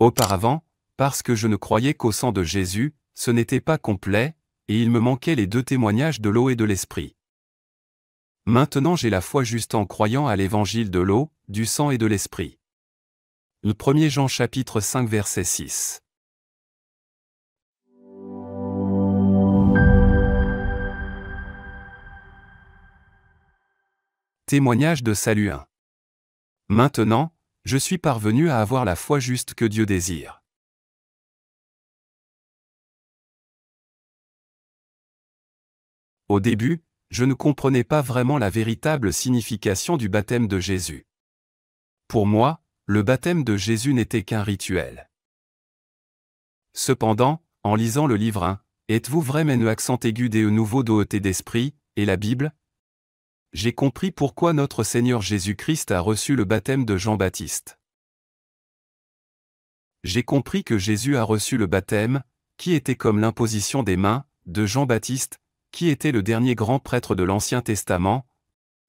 Auparavant, parce que je ne croyais qu'au sang de Jésus, ce n'était pas complet, et il me manquait les deux témoignages de l'eau et de l'esprit. Maintenant j'ai la foi juste en croyant à l'évangile de l'eau, du sang et de l'esprit. Le 1er Jean chapitre 5 verset 6. Témoignage de salut 1. Maintenant, je suis parvenu à avoir la foi juste que Dieu désire. Au début, je ne comprenais pas vraiment la véritable signification du baptême de Jésus. Pour moi, le baptême de Jésus n'était qu'un rituel. Cependant, en lisant le livre 1, Êtes-vous vraiment accent aigu des nouveau doté d'esprit, et la Bible, j'ai compris pourquoi notre Seigneur Jésus-Christ a reçu le baptême de Jean-Baptiste. J'ai compris que Jésus a reçu le baptême, qui était comme l'imposition des mains, de Jean-Baptiste, qui était le dernier grand prêtre de l'Ancien Testament,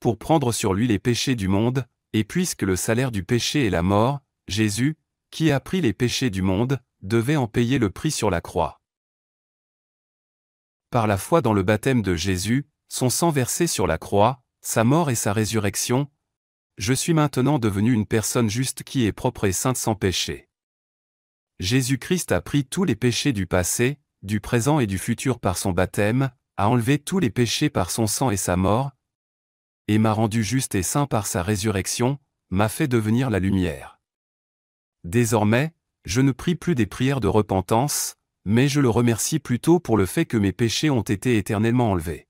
pour prendre sur lui les péchés du monde, et puisque le salaire du péché est la mort, Jésus, qui a pris les péchés du monde, devait en payer le prix sur la croix. Par la foi dans le baptême de Jésus, son sang versé sur la croix, sa mort et sa résurrection, je suis maintenant devenu une personne juste qui est propre et sainte sans péché. Jésus-Christ a pris tous les péchés du passé, du présent et du futur par son baptême, a enlevé tous les péchés par son sang et sa mort, et m'a rendu juste et saint par sa résurrection, m'a fait devenir la lumière. Désormais, je ne prie plus des prières de repentance, mais je le remercie plutôt pour le fait que mes péchés ont été éternellement enlevés.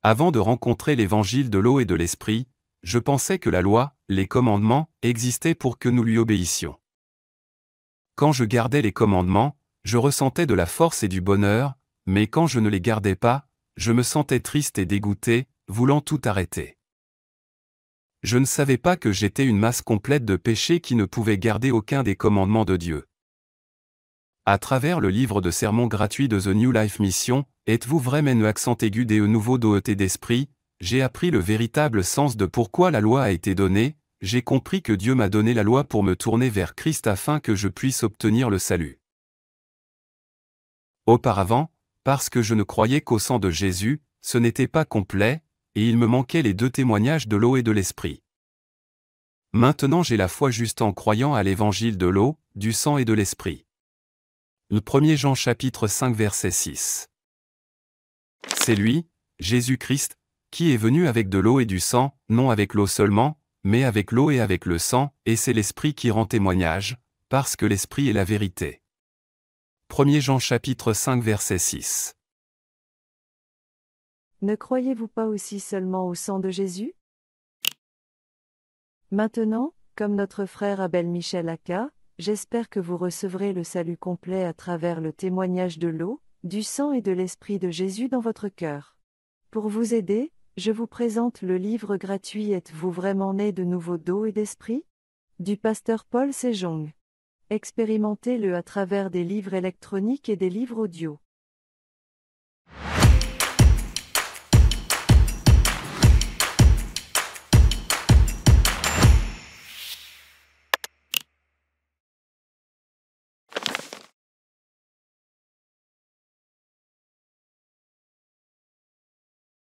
Avant de rencontrer l'évangile de l'eau et de l'esprit, je pensais que la loi, les commandements, existaient pour que nous lui obéissions. Quand je gardais les commandements, je ressentais de la force et du bonheur, mais quand je ne les gardais pas, je me sentais triste et dégoûté, voulant tout arrêter. Je ne savais pas que j'étais une masse complète de péchés qui ne pouvaient garder aucun des commandements de Dieu. À travers le livre de sermons gratuits de The New Life Mission, Êtes-vous vraiment accent aigu des nouveaux doté d'esprit, j'ai appris le véritable sens de pourquoi la loi a été donnée, j'ai compris que Dieu m'a donné la loi pour me tourner vers Christ afin que je puisse obtenir le salut. Auparavant, parce que je ne croyais qu'au sang de Jésus, ce n'était pas complet, et il me manquait les deux témoignages de l'eau et de l'esprit. Maintenant j'ai la foi juste en croyant à l'évangile de l'eau, du sang et de l'esprit. Le 1er Jean chapitre 5 verset 6. C'est lui, Jésus-Christ, qui est venu avec de l'eau et du sang, non avec l'eau seulement, mais avec l'eau et avec le sang, et c'est l'Esprit qui rend témoignage, parce que l'Esprit est la vérité. 1er Jean chapitre 5 verset 6. Ne croyez-vous pas aussi seulement au sang de Jésus? Maintenant, comme notre frère Abel Michel Aka, j'espère que vous recevrez le salut complet à travers le témoignage de l'eau, du sang et de l'Esprit de Jésus dans votre cœur. Pour vous aider, je vous présente le livre gratuit Êtes-vous vraiment né de nouveau d'eau et d'esprit? Du pasteur Paul Sejong. Expérimentez-le à travers des livres électroniques et des livres audio.